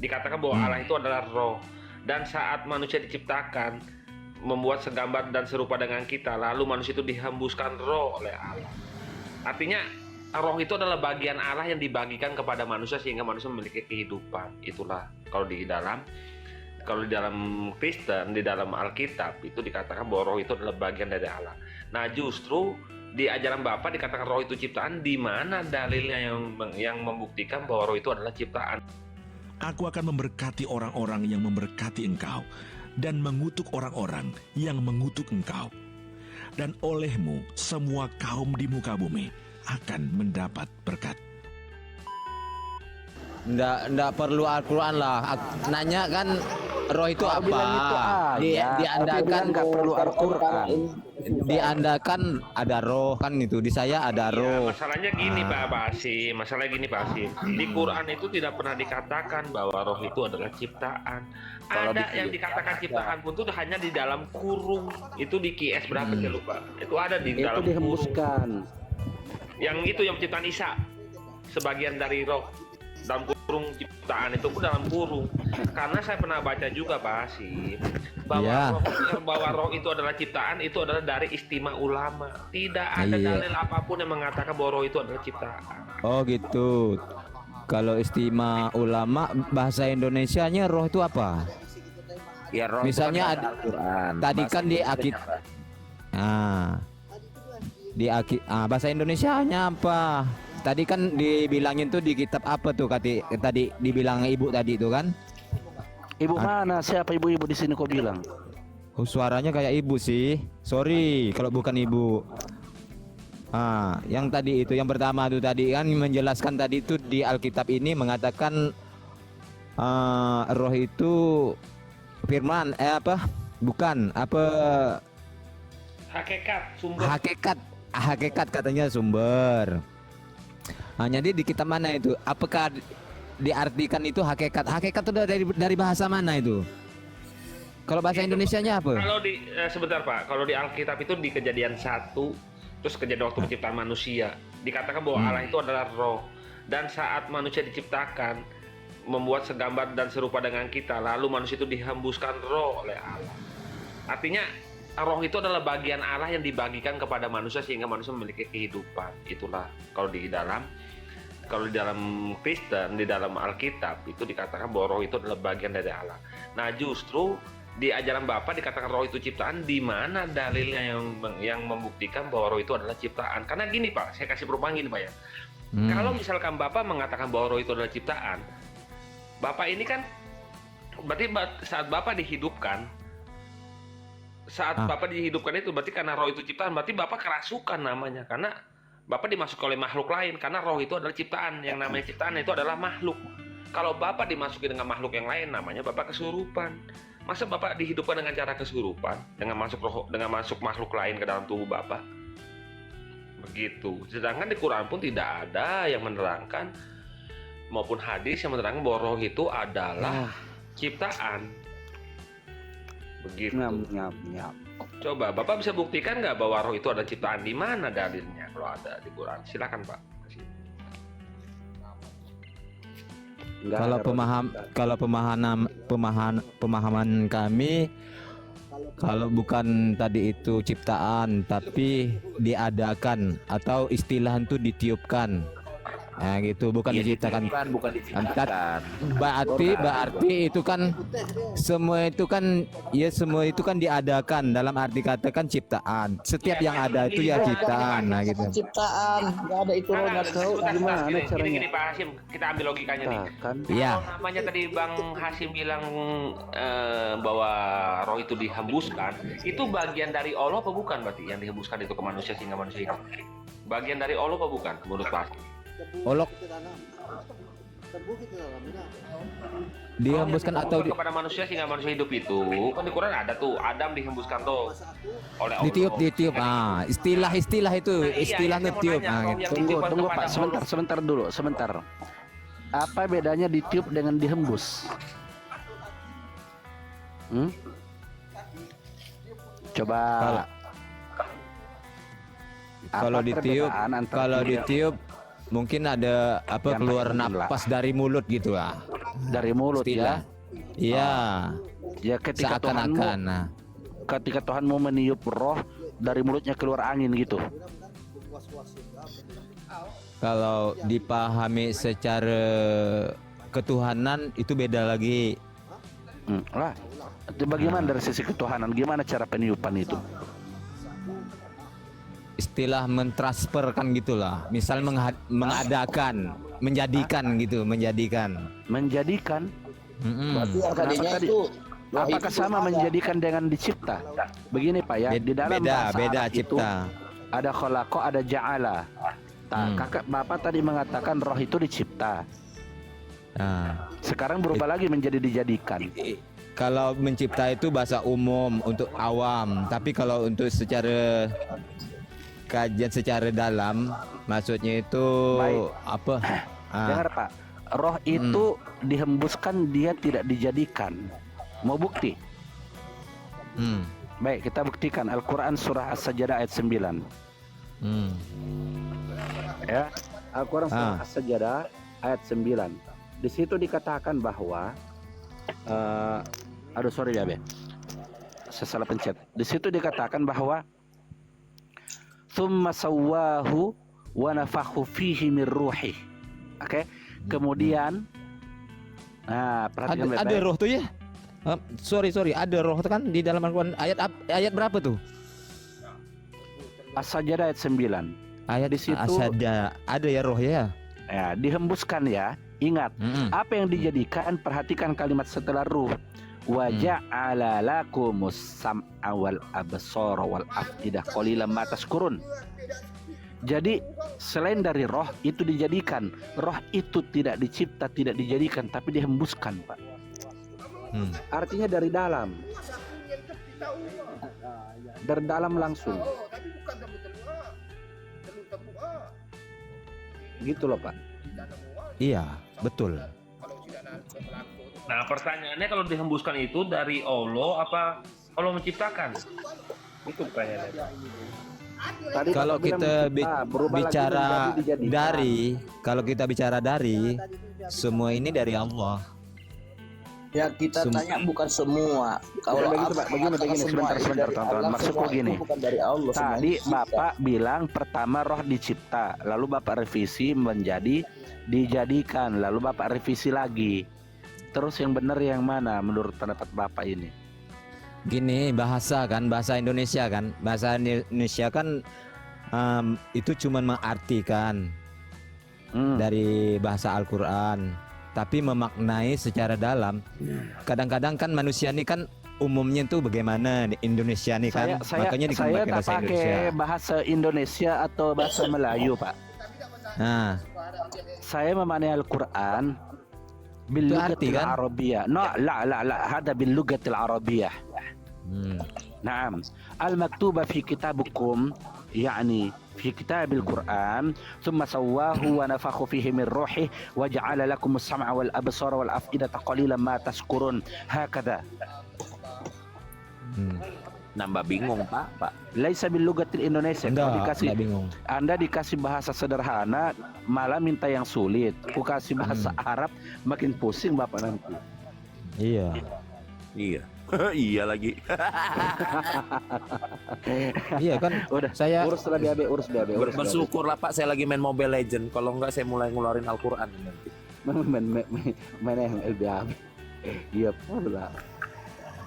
Dikatakan bahwa Allah itu adalah roh, dan saat manusia diciptakan membuat segambar dan serupa dengan kita, lalu manusia itu dihembuskan roh oleh Allah. Artinya roh itu adalah bagian Allah yang dibagikan kepada manusia sehingga manusia memiliki kehidupan. Itulah kalau di dalam Kristen, di dalam Alkitab itu dikatakan bahwa roh itu adalah bagian dari Allah. Nah, justru di ajaran Bapak dikatakan roh itu ciptaan. Di mana dalilnya yang membuktikan bahwa roh itu adalah ciptaan? Aku akan memberkati orang-orang yang memberkati engkau, dan mengutuk orang-orang yang mengutuk engkau. Dan olehmu semua kaum di muka bumi akan mendapat berkat. Nggak perlu Al-Quran lah. Nanya kan roh itu Kau apa? bilang itu Diandakan nggak perlu Al-Quran. Diandakan ada roh kan itu. Di saya ada Ya, roh. masalahnya gini Pak Hasim, di Quran itu tidak pernah dikatakan bahwa roh itu adalah ciptaan. Kalau Ada yang dikatakan ciptaan pun itu hanya di dalam kurung. Itu di QS berapa saya lupa. Itu ada di Itu dalam kurung. dihembuskan. Yang itu yang penciptaan Isa, sebagian dari roh dalam kurung ciptaan itu pun dalam kurung. Karena saya pernah baca juga Pak Hasim bahwa roh itu adalah ciptaan, itu adalah dari istimewa ulama. Tidak ada dalil apapun yang mengatakan bahwa roh itu adalah ciptaan. Oh gitu. Kalau istimewa ulama, bahasa Indonesianya roh itu apa? Ya, roh Misalnya itu kan Al-Quran. tadi kan di akid. Bahasa Indonesianya apa? Tadi kan dibilangin tuh di kitab apa tuh tadi dibilang ibu tadi itu kan? Ibu mana? Siapa ibu-ibu di sini kau bilang? Oh, suaranya kayak ibu sih. Sorry kalau bukan ibu. Yang tadi itu yang pertama tuh tadi kan menjelaskan tadi itu di Alkitab ini mengatakan roh itu firman bukan apa hakikat katanya sumber. Jadi di kitab mana itu? Apakah diartikan itu hakikat? Hakikat itu dari bahasa mana itu? Kalau bahasa Indonesianya apa? Kalau sebentar Pak, kalau di Alkitab itu di Kejadian 1, terus kejadian waktu penciptaan manusia, dikatakan bahwa Allah itu adalah roh, dan saat manusia diciptakan membuat segambar dan serupa dengan kita, lalu manusia itu dihembuskan roh oleh Allah. Artinya roh itu adalah bagian Allah yang dibagikan kepada manusia sehingga manusia memiliki kehidupan. Itulah kalau di dalam Kristen, di dalam Alkitab itu dikatakan bahwa roh itu adalah bagian dari Allah. Nah, justru di ajaran Bapak dikatakan roh itu ciptaan. Di mana dalilnya yang membuktikan bahwa roh itu adalah ciptaan? Karena gini Pak, saya kasih perumpamaan gini Pak ya. Kalau misalkan Bapak mengatakan bahwa roh itu adalah ciptaan, Bapak ini kan berarti saat Bapak dihidupkan, itu berarti karena roh itu ciptaan, berarti Bapak kerasukan namanya, karena Bapak dimasuki oleh makhluk lain, karena roh itu adalah ciptaan. Yang namanya ciptaan itu adalah makhluk. Kalau Bapak dimasuki dengan makhluk yang lain, namanya Bapak kesurupan. Masa Bapak dihidupkan dengan cara kesurupan, dengan masuk makhluk lain ke dalam tubuh Bapak? Begitu. Sedangkan di Quran pun tidak ada yang menerangkan maupun hadis yang menerangkan bahwa roh itu adalah ciptaan. Begitu. Nyam. Coba Bapak bisa buktikan nggak bahwa roh itu adalah ciptaan? Di mana dalilnya kalau ada di Quran? Silakan Pak. Kalau pemahaman kami, kalau bukan tadi itu ciptaan tapi diadakan atau istilah itu ditiupkan. Nah gitu, bukan diciptakan. Bukan diciptakan. Berarti itu kan semua itu kan diadakan, dalam arti kata kan ciptaan. Setiap yang ada itu ya ciptaan. Nah gitu. Ciptaan, nggak ada itu rohnya kau. Gimana caranya? Gini Pak Hasim, kita ambil logikanya nih. Iya. Kalau namanya tadi Bang Hasim bilang bahwa roh itu dihembuskan, itu bagian dari Allah apa bukan? Berarti yang dihembuskan itu ke manusia sehingga manusia hidup. Bagian dari Allah apa bukan menurut Pak Hasim? Olok dihembuskan atau kepada manusia sehingga manusia hidup itu kan di Quran ada tuh, Adam dihembuskan tuh oleh Allah. ditiup istilah itu istilah ngetiup gitu. Tunggu Pak, sebentar. Apa bedanya ditiup dengan dihembus? Coba. Kalau ditiup mungkin ada keluar napas dari mulut gitu dari mulut Istilah. ya. Iya, Ya ketika Tuhanmu, seakan-akan. Nah, ketika Tuhanmu meniup roh dari mulutnya keluar angin gitu. kalau dipahami secara ketuhanan itu beda lagi. Lah, itu bagaimana dari sisi ketuhanan? Gimana cara peniupan itu? Istilah mentransferkan gitulah. Misal mengadakan, menjadikan gitu, menjadikan. Menjadikan. Mm-mm. Yang tadinya tadi? itu Apakah sama menjadikan dengan dicipta? Begini Pak ya, di dalam bahasa Beda Arab itu cipta. ada khalaqa, ada ja'ala. Nah, kakak Bapak tadi mengatakan roh itu dicipta. Nah, Sekarang berubah lagi menjadi dijadikan. kalau mencipta itu bahasa umum untuk awam, tapi kalau untuk secara kajian secara dalam, maksudnya itu Baik. apa? Dengar Pak, roh itu dihembuskan, dia tidak dijadikan. Mau bukti? Hmm. Baik, kita buktikan Al-Quran surah As-Sajdah ayat 9. Hmm. Ya, Al-Quran surah As-Sajdah ayat 9. Di situ dikatakan bahwa aduh sorry ya, Be. Saya salah pencet. Di situ dikatakan bahwa tsumma sawwahu wa nafakhu fihi min ruhi. Oke. Kemudian perhatikan Ada baik-baik. roh tuh ya? Sorry, ada roh tuh kan di dalam Al-Quran ayat berapa tuh? As-Sajdah ayat 9. Ayat Di situ ada ya roh ya? ya dihembuskan ya. Ingat, apa yang dijadikan, perhatikan kalimat setelah ruh. Wa ja'ala lakumus sam'a wal absara wal afidah qalilan ma tashkurun. Jadi selain dari roh itu dijadikan, roh itu tidak dicipta, tidak dijadikan, tapi dihembuskan, Pak. Artinya dari dalam langsung. Gitu loh, Pak. Iya, betul. Nah, pertanyaannya kalau dihembuskan itu dari Allah apa Allah menciptakan? Itu pertanyaannya. Tadi Kalau Bapak bilang kita mencipta, berubah lagi bicara menjadi dijadikan. kalau kita bicara dari, semua ini dari Allah. Ya kita tanya bukan semua. Kalau begitu, Pak. Begini, semua itu sebentar, dari tonton. Allah, Maksudku semua itu gini. bukan dari Allah. semua Tadi dicipta. Bapak bilang pertama roh dicipta, lalu Bapak revisi menjadi dijadikan, lalu Bapak revisi lagi. Terus yang benar yang mana menurut pendapat Bapak ini? Gini, bahasa Indonesia kan, itu cuma mengartikan dari bahasa Al-Quran, tapi memaknai secara dalam. Kadang-kadang kan manusia ini kan umumnya tuh bagaimana di Indonesia nih kan, makanya saya dikembangkan tak bahasa pakai Indonesia. bahasa Indonesia atau bahasa Melayu, Pak. Nah, Saya memaknai Al-Quran bil Itu arti, lugatil kan? Arabiyah. No, la, hada bil lugatil Arabiyah. Naam. Al-maktuba fi kitabukum, yani في كتاب القرآن ثم سواه ونفخ فيه من روحه وجعل لكم السمع والأبصار والأفئدة قليلا ما تشكرون هكذا. Nambah bingung Pak. Laisa bil lugatil Indonesia. Kalau dikasih, enggak bingung. Anda dikasih bahasa sederhana malah minta yang sulit. Ku kasih bahasa Arab makin pusing Bapak nanti. Iya. Iya. Iya lagi. Iya kan, Udah, saya urus BAB, urus BAB. Bersyukurlah Pak saya lagi main Mobile Legend. Kalau enggak saya mulai ngeluarin Al-Quran nanti. Main ML BAB. Iya pula.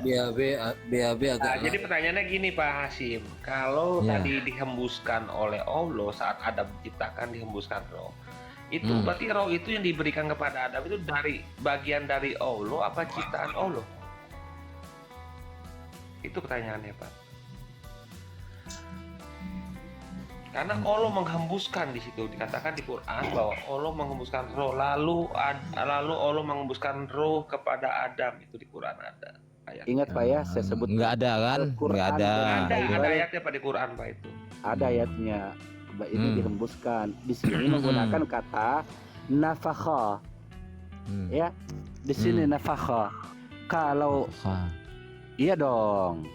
BAB agak. Nah, jadi pertanyaannya gini Pak Hasim, kalau Ya. tadi dihembuskan oleh Allah saat Adam diciptakan dihembuskan roh, itu berarti roh itu yang diberikan kepada Adam itu dari bagian dari Allah apa ciptaan Allah? Itu pertanyaannya Pak. Karena Allah menghembuskan di situ dikatakan di Quran bahwa Allah menghembuskan roh, lalu Allah menghembuskan roh kepada Adam, itu di Quran ada ayat. Ingat Pak ya, saya sebut nggak ada kan, Al-Quran nggak ada. Ada ayatnya Pak di Quran Pak itu. ada ayatnya. Ini dihembuskan. Di sini menggunakan kata nafakha. Ya, di sini nafakha. Kalau iya dong.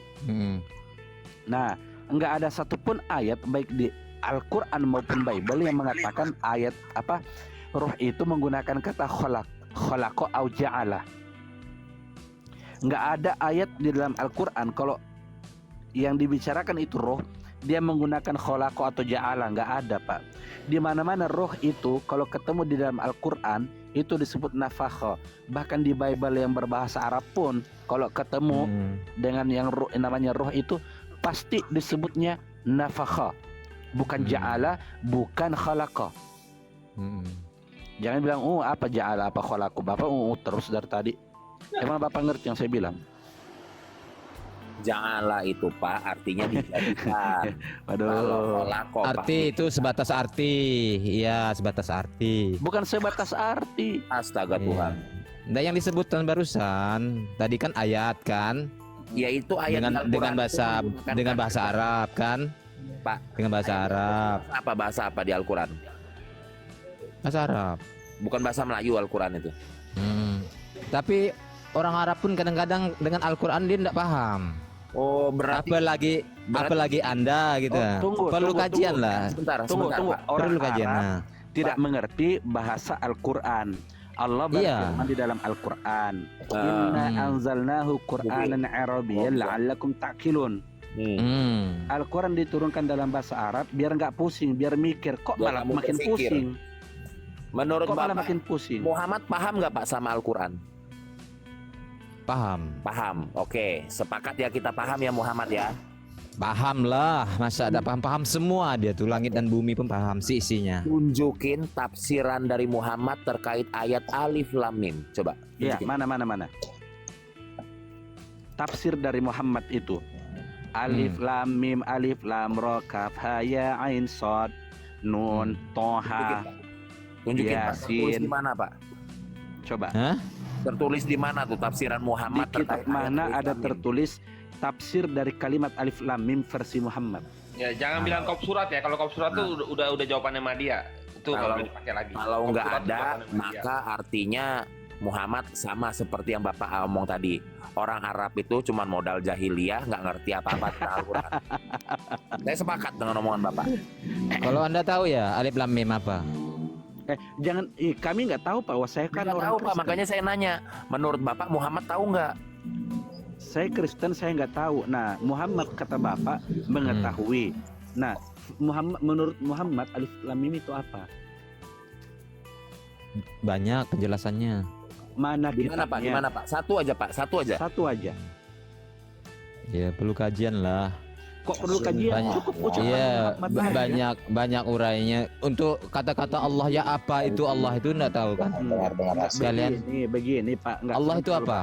Nah, enggak ada satupun ayat baik di Al-Quran maupun Bible yang mengatakan ayat roh itu menggunakan kata kholak. khalaqa au ja'ala. Nggak ada ayat di dalam Al-Quran kalau yang dibicarakan itu roh dia menggunakan khalaqa atau ja'ala, nggak ada Pak. Di mana-mana roh itu kalau ketemu di dalam Al-Quran itu disebut nafakha. Bahkan di Bible yang berbahasa Arab pun kalau ketemu dengan yang roh, namanya roh itu pasti disebutnya nafakha, bukan ja'ala, bukan khalaqa. Jangan bilang apa ja'ala apa khalaqa. Bapak terus dari tadi. Emang Bapak ngerti yang saya bilang? Ja'ala itu Pak artinya dijadikan. Waduh. Kalau kholaqo, Pak, Arti itu sebatas arti. Iya, sebatas arti. Bukan sebatas arti. astaga Tuhan. Nah, yang disebutkan barusan tadi kan ayat kan Yaitu ayat dengan Al-Quran dengan bahasa Arab kan? Pak. Dengan bahasa Arab. Bahasa apa di Al-Quran? Bahasa Arab. Bukan bahasa Melayu Al-Quran itu. Tapi orang Arab pun kadang-kadang dengan Al-Quran dia tidak paham. Oh, berarti Apalagi Anda gitu. Perlu kajian lah. Sebentar, Tunggu. Pak. Orang Perlu kajian. Arab Nah. tidak mengerti bahasa Al-Quran. Allah berfirman di dalam Al-Quran, Inna anzalnahu Qur'anan Arabiyyan la'allakum ta'qilun. Al-Quran diturunkan dalam bahasa Arab biar nggak pusing, biar mikir. Kok Biar malah kamu makin berpikir. pusing? Menurut Kok malah Bapak, makin pusing? Muhammad paham nggak Pak sama Al-Quran? Paham. Paham. Oke, sepakat ya kita paham ya Muhammad ya. Paham lah. Masa ada paham semua dia tuh, langit dan bumi pun paham sih isinya. Tunjukin tafsiran dari Muhammad terkait ayat Alif Lam Mim. Coba. Ya, tunjukin. mana. Tafsir dari Muhammad itu Alif Lam Mim Alif Lam Ra Kaf Ha Ya Ain Shad Nun Toha. Tunjukin Pak. Tertulis Yasin. di mana Pak? Coba Hah? Tertulis di mana tuh tafsiran di Muhammad kitab terkait ayat mana Alif ada Lam Mim? tertulis tafsir dari kalimat Alif Lam Mim versi Muhammad? Ya jangan bilang kop surat ya. Kalau kop surat tuh udah jawabannya sama dia. Itu Kalau- kalau dipakai lagi. Kalau Kop nggak surat tuh ada, jawabannya sama dia. maka artinya Muhammad sama seperti yang Bapak omong tadi. Orang Arab itu cuma modal jahiliyah, nggak ngerti apa-apa tentang Al-Quran. Saya sepakat dengan omongan Bapak. Kalau Anda tahu ya Alif Lam Mim apa? Jangan, kami nggak tahu Pak. Wah, saya kan Nggak orang tahu Pak, Kristen. makanya saya nanya. Menurut Bapak Muhammad tahu nggak? Saya Kristen, saya nggak tahu. Nah, Muhammad kata Bapak mengetahui. Nah, menurut Muhammad Alif Lam Mim itu apa? Banyak penjelasannya. Mana Gimana Pak? kitabnya? Gimana Pak? Satu aja Pak, satu aja. Satu aja. Ya perlu kajian lah. Kok perlu kajian? Banyak. Cukup ucapan Iya, Muhammad saja. banyak urainya. Untuk kata-kata Allah ya apa itu Allah itu enggak tahu kan? Sekalian. Begini Pak. Nggak, Allah itu sebentar, apa?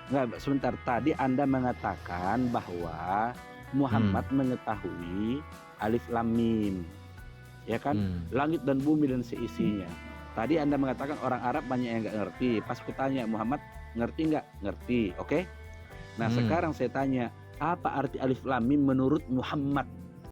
Nggak, sebentar. Tadi Anda mengatakan bahwa Muhammad mengetahui Alif Lam Mim, ya kan? Langit dan bumi dan seisinya. Tadi Anda mengatakan orang Arab banyak yang nggak ngerti. Pas kutanya Muhammad ngerti nggak? Ngerti, oke? Nah sekarang saya tanya, apa arti Alif Lam Mim menurut Muhammad?